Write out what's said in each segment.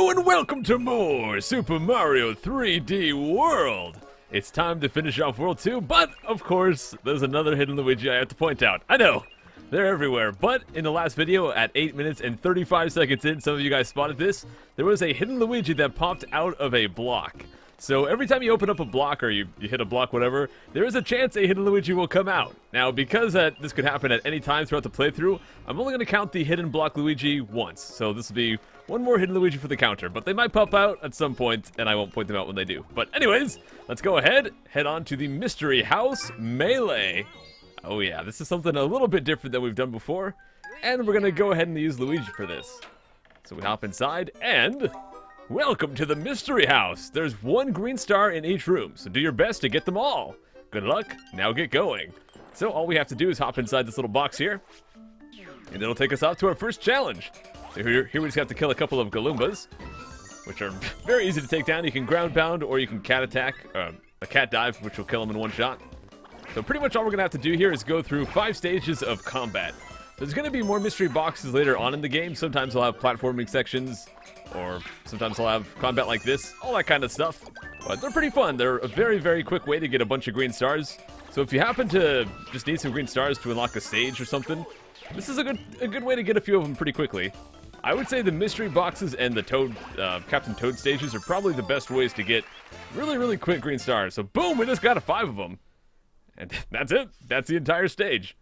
Hello and welcome to more Super Mario 3D World! It's time to finish off World 2, but of course, there's another hidden Luigi I have to point out. I know, they're everywhere, but in the last video, at 8 minutes and 35 seconds in, some of you guys spotted this, there was a hidden Luigi that popped out of a block. So every time you open up a block or you hit a block, whatever, there is a chance a hidden Luigi will come out. Now, because this could happen at any time throughout the playthrough, I'm only going to count the hidden block Luigi once. So this will be one more hidden Luigi for the counter, but they might pop out at some point, and I won't point them out when they do. But anyways, let's go ahead, head on to the Mystery House Melee. Oh yeah, this is something a little bit different than we've done before, and we're going to go ahead and use Luigi for this. So we hop inside, and welcome to the Mystery House. There's one green star in each room, so do your best to get them all. Good luck, now get going. So all we have to do is hop inside this little box here, and it'll take us off to our first challenge. So here we just have to kill a couple of Galoombas, which are very easy to take down. You can ground pound or you can cat attack, a cat dive, which will kill them in one shot. So pretty much all we're going to have to do here is go through 5 stages of combat. There's going to be more mystery boxes later on in the game. Sometimes we'll have platforming sections, or sometimes we'll have combat like this, all that kind of stuff. But they're pretty fun. They're a very, very quick way to get a bunch of green stars. So if you happen to just need some green stars to unlock a stage or something, this is a good way to get a few of them pretty quickly. I would say the mystery boxes and the Toad, Captain Toad stages are probably the best ways to get really, really quick green stars. So boom, we just got 5 of them. And that's it. That's the entire stage.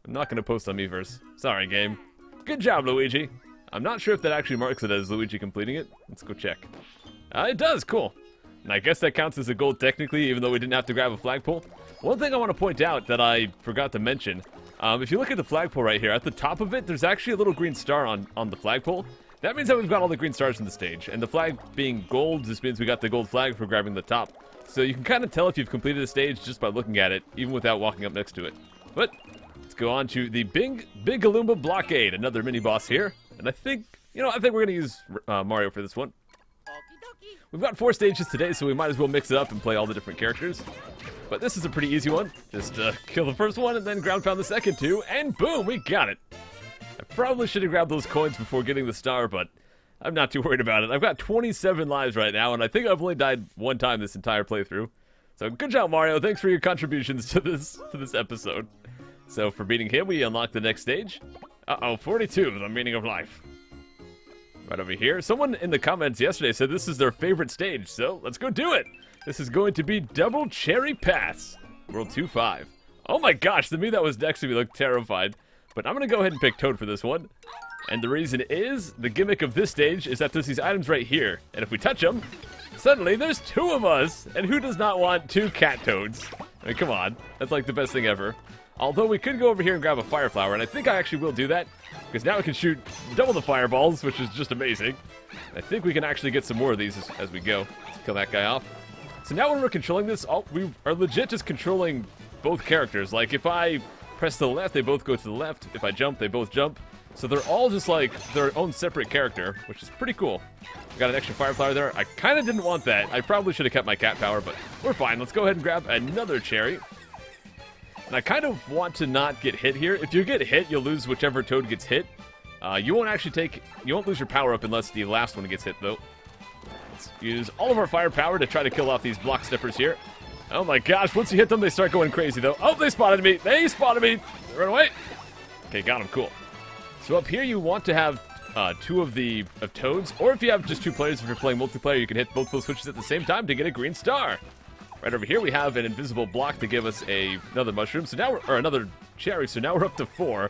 I'm not going to post on Miiverse. Sorry, game. Good job, Luigi. I'm not sure if that actually marks it as Luigi completing it. Let's go check. It does, cool. And I guess that counts as a gold technically, even though we didn't have to grab a flagpole. One thing I want to point out that I forgot to mention, if you look at the flagpole right here, at the top of it, there's actually a little green star on the flagpole. That means that we've got all the green stars in the stage. And the flag being gold just means we got the gold flag for grabbing the top. So you can kind of tell if you've completed a stage just by looking at it, even without walking up next to it. But let's go on to the Big Galoomba Blockade, another mini-boss here. And I think we're going to use Mario for this one. We've got 4 stages today, so we might as well mix it up and play all the different characters. But this is a pretty easy one. Just kill the first one and then ground pound the second 2, and boom, we got it. I probably should have grabbed those coins before getting the star, but I'm not too worried about it. I've got 27 lives right now, and I think I've only died 1 time this entire playthrough. So good job, Mario. Thanks for your contributions to this episode. So for beating him, we unlock the next stage. 42, the meaning of life. Right over here. Someone in the comments yesterday said this is their favorite stage, so let's go do it. This is going to be Double Cherry Pass, World 2-5. Oh my gosh, the me that was next to me looked terrified. But I'm going to go ahead and pick Toad for this one. And the reason is, the gimmick of this stage is that there's these items right here. And if we touch them, suddenly there's 2 of us. And who does not want 2 cat toads? I mean, come on. That's like the best thing ever. Although we could go over here and grab a fire flower, and I think I actually will do that. Because now we can shoot double the fireballs, which is just amazing. I think we can actually get some more of these as we go. Let's kill that guy off. So now when we're controlling this, we are legit just controlling both characters. Like, if I press to the left, they both go to the left. If I jump, they both jump. So they're all just like their own separate character, which is pretty cool. We got an extra fire flower there. I kind of didn't want that. I probably should have kept my cat power, but we're fine. Let's go ahead and grab another cherry. And I kind of want to not get hit here. If you get hit, you'll lose whichever Toad gets hit. You won't lose your power up unless the last one gets hit, though. Let's use all of our fire power to try to kill off these block steppers here. Oh my gosh, once you hit them, they start going crazy, though. Oh, they spotted me. They spotted me. Run away. Okay, got him. Cool. So up here, you want to have 2 of Toads, or if you have just 2 players, if you're playing multiplayer, you can hit both those switches at the same time to get a green star. Right over here, we have an invisible block to give us another mushroom, so now another cherry, so now we're up to 4.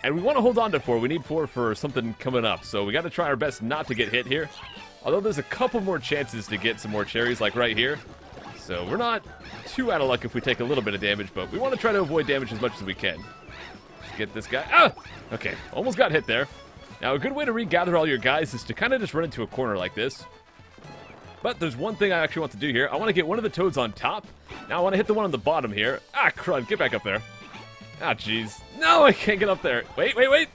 And we want to hold on to 4. We need 4 for something coming up, so we got to try our best not to get hit here. Although there's a couple more chances to get some more cherries, like right here. So we're not too out of luck if we take a little bit of damage, but we want to try to avoid damage as much as we can. Let's get this guy. Ah! Okay, almost got hit there. Now, a good way to regather all your guys is to kind of just run into a corner like this. But there's one thing I actually want to do here. I want to get one of the Toads on top. Now I want to hit the one on the bottom here. Ah, crud, get back up there. Ah, jeez. No, I can't get up there. Wait.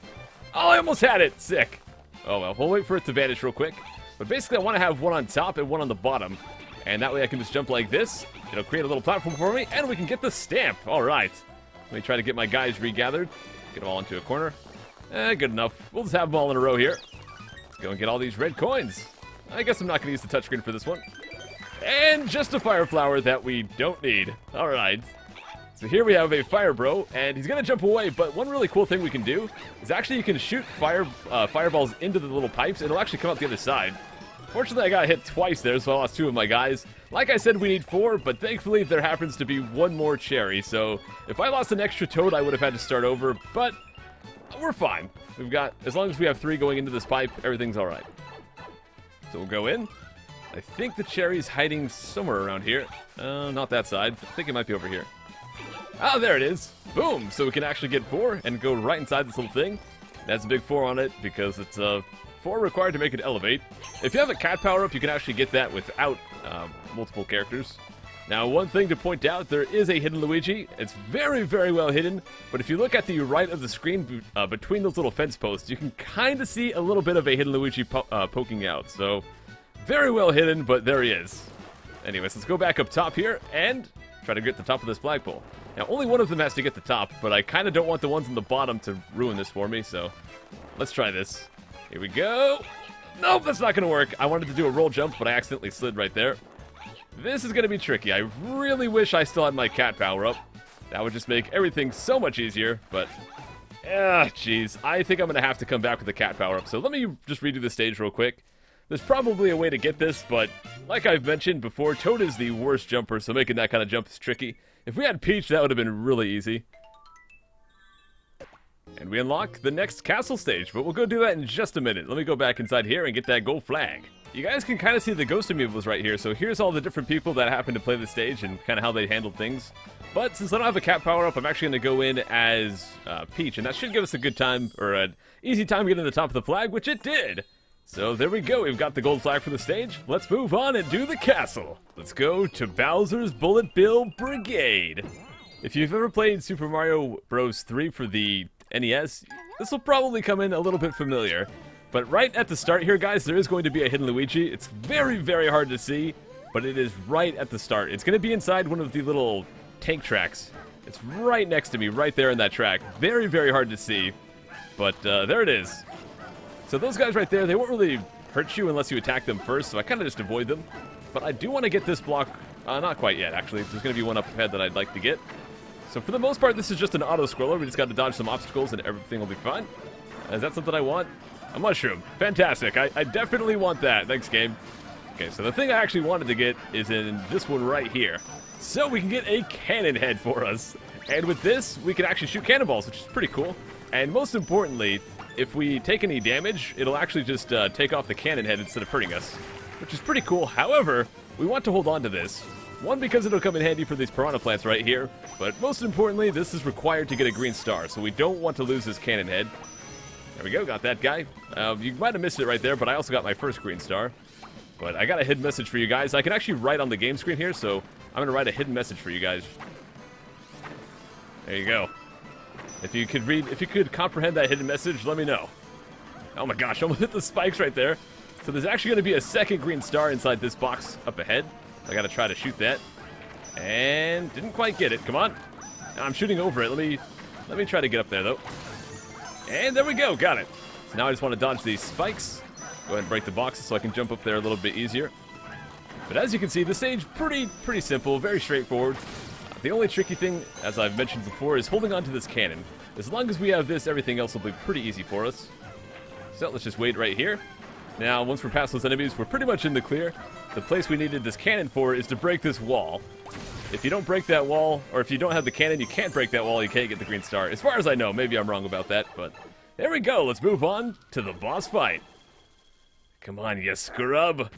Oh, I almost had it. Sick. Oh, well, we'll wait for it to vanish real quick. But basically, I want to have one on top and one on the bottom. And that way I can just jump like this. It'll create a little platform for me, and we can get the stamp. All right. Let me try to get my guys regathered. Get them all into a corner. Good enough. We'll just have them all in a row here. go and get all these red coins. I guess I'm not going to use the touchscreen for this one. And just a fire flower that we don't need. Alright. So here we have a fire bro, and he's going to jump away, but one really cool thing we can do is actually you can shoot fireballs into the little pipes, and it'll actually come out the other side. Fortunately, I got hit twice there, so I lost 2 of my guys. Like I said, we need 4, but thankfully there happens to be 1 more cherry, so if I lost an extra toad, I would have had to start over, but we're fine. We've got, as long as we have 3 going into this pipe, everything's alright. So we'll go in. I think the cherry's hiding somewhere around here. Not that side. I think it might be over here. Ah, there it is. Boom! So we can actually get 4 and go right inside this little thing. That's a big 4 on it because it's 4 required to make it elevate. If you have a cat power-up, you can actually get that without multiple characters. Now, one thing to point out, there is a hidden Luigi. It's very, very well hidden, but if you look at the right of the screen between those little fence posts, you can kind of see a little bit of a hidden Luigi poking out. So, very well hidden, but there he is. Anyways, let's go back up top here and try to get the top of this flagpole. Now, only one of them has to get the top, but I kind of don't want the ones in the bottom to ruin this for me, so let's try this. Here we go. Nope, that's not going to work. I wanted to do a roll jump, but I accidentally slid right there. This is going to be tricky. I really wish I still had my cat power up. That would just make everything so much easier, but jeez. I think I'm going to have to come back with the cat power up. So let me just redo the stage real quick. There's probably a way to get this, but like I've mentioned before, Toad is the worst jumper, so making that kind of jump is tricky. If we had Peach, that would have been really easy. And we unlock the next castle stage, but we'll go do that in just a minute. Let me go back inside here and get that gold flag. You guys can kind of see the ghost amiibos right here, so here's all the different people that happen to play the stage and kind of how they handle things. But since I don't have a cat power-up, I'm actually going to go in as Peach, and that should give us a good time, or an easy time getting to the top of the flag, which it did! So there we go, we've got the gold flag for the stage. Let's move on and do the castle. Let's go to Bowser's Bullet Bill Brigade. If you've ever played Super Mario Bros. 3 for the NES, this will probably come in a little bit familiar. But right at the start here, guys, there is going to be a hidden Luigi. It's very, very hard to see, but it is right at the start. It's going to be inside one of the little tank tracks. It's right next to me, right there in that track. Very, very hard to see, but there it is. So those guys right there, they won't really hurt you unless you attack them first, so I kind of just avoid them. But I do want to get this block, not quite yet, actually. There's going to be one up ahead that I'd like to get. So for the most part, this is just an auto-scroller. We just got to dodge some obstacles and everything will be fine. Is that something I want? A mushroom. Fantastic. I definitely want that. Thanks, game. Okay, so the thing I actually wanted to get is in this one right here. So we can get a cannon head for us. And with this, we can actually shoot cannonballs, which is pretty cool. And most importantly, if we take any damage, it'll actually just take off the cannon head instead of hurting us, which is pretty cool. However, we want to hold on to this. One, because it'll come in handy for these piranha plants right here. But most importantly, this is required to get a green star, so we don't want to lose this cannon head. There we go, got that guy. You might have missed it right there, but I also got my first green star. But I got a hidden message for you guys. I can actually write on the game screen here, so I'm going to write a hidden message for you guys. There you go. If you could comprehend that hidden message, let me know. Oh my gosh, almost hit the spikes right there. So there's actually going to be a second green star inside this box up ahead. I got to try to shoot that. And didn't quite get it. Come on. I'm shooting over it. Let me try to get up there, though. And there we go, got it. So now I just want to dodge these spikes. Go ahead and break the boxes so I can jump up there a little bit easier. But as you can see, the stage pretty simple, very straightforward. The only tricky thing, as I've mentioned before, is holding on to this cannon. As long as we have this, everything else will be pretty easy for us. So let's just wait right here. Now, once we're past those enemies, we're pretty much in the clear. The place we needed this cannon for is to break this wall. If you don't break that wall, or if you don't have the cannon, you can't break that wall, you can't get the green star. As far as I know, maybe I'm wrong about that, but there we go. Let's move on to the boss fight. Come on, you scrub.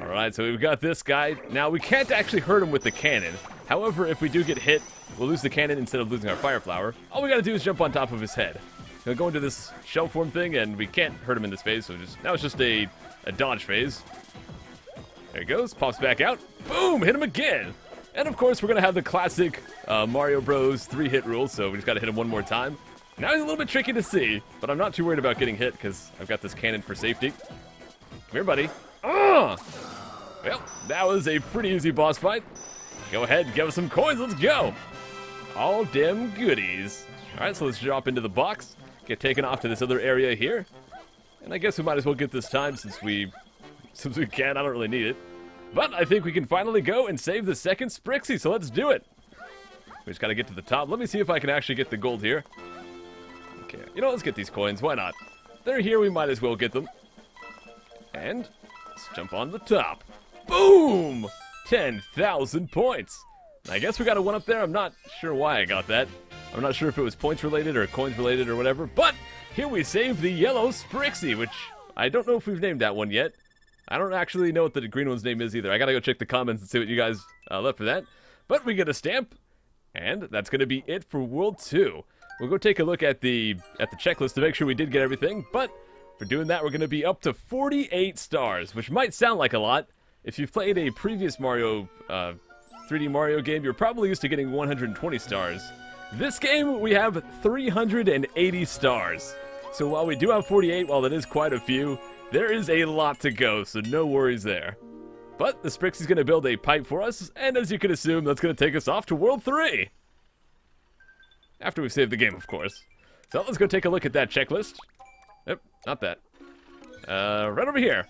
Alright, so we've got this guy. Now, we can't actually hurt him with the cannon. However, if we do get hit, we'll lose the cannon instead of losing our fire flower. All we gotta do is jump on top of his head. He'll go into this shell form thing, and we can't hurt him in this phase, so now it's just a dodge phase. There he goes, pops back out. Boom! Hit him again! And of course, we're gonna have the classic Mario Bros. 3-hit rule, so we just gotta hit him one more time. Now he's a little bit tricky to see, but I'm not too worried about getting hit, because I've got this cannon for safety. Come here, buddy. Well, that was a pretty easy boss fight. Go ahead, give us some coins, let's go! All dem goodies. Alright, so let's drop into the box, get taken off to this other area here. And I guess we might as well get this time since we can. I don't really need it. But I think we can finally go and save the second Sprixie, so let's do it. We just gotta get to the top. Let me see if I can actually get the gold here. Okay, you know, let's get these coins. Why not? They're here, we might as well get them. And let's jump on the top. Boom! 10,000 points. I guess we got a one up there. I'm not sure why I got that. I'm not sure if it was points related or coins related or whatever. But here we save the yellow Sprixie, which I don't know if we've named that one yet. I don't actually know what the green one's name is either. I gotta go check the comments and see what you guys left for that. But we get a stamp, and that's gonna be it for World 2. We'll go take a look at the checklist to make sure we did get everything. But for doing that, we're gonna be up to 48 stars, which might sound like a lot. If you've played a previous Mario, 3D Mario game, you're probably used to getting 120 stars. This game, we have 380 stars. So while we do have 48, while that is quite a few, there is a lot to go, so no worries there. But the Sprixie's going to build a pipe for us, and as you can assume, that's going to take us off to World 3. After we save the game, of course. So let's go take a look at that checklist. Yep, not that. Right over here.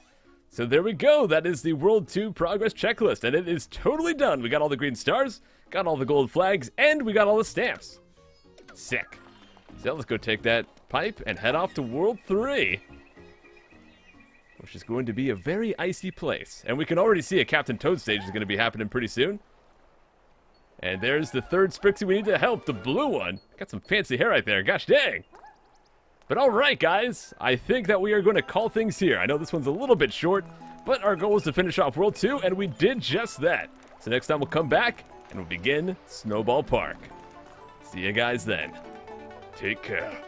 So there we go, that is the World 2 progress checklist, and it is totally done. We got all the green stars, got all the gold flags, and we got all the stamps. Sick. So let's go take that pipe and head off to World 3. Which is going to be a very icy place. And we can already see a Captain Toad stage is going to be happening pretty soon. And there's the third Sprixie we need to help, the blue one. Got some fancy hair right there, gosh dang. But alright guys, I think that we are going to call things here. I know this one's a little bit short, but our goal was to finish off World 2, and we did just that. So next time we'll come back, and we'll begin Snowball Park. See you guys then. Take care.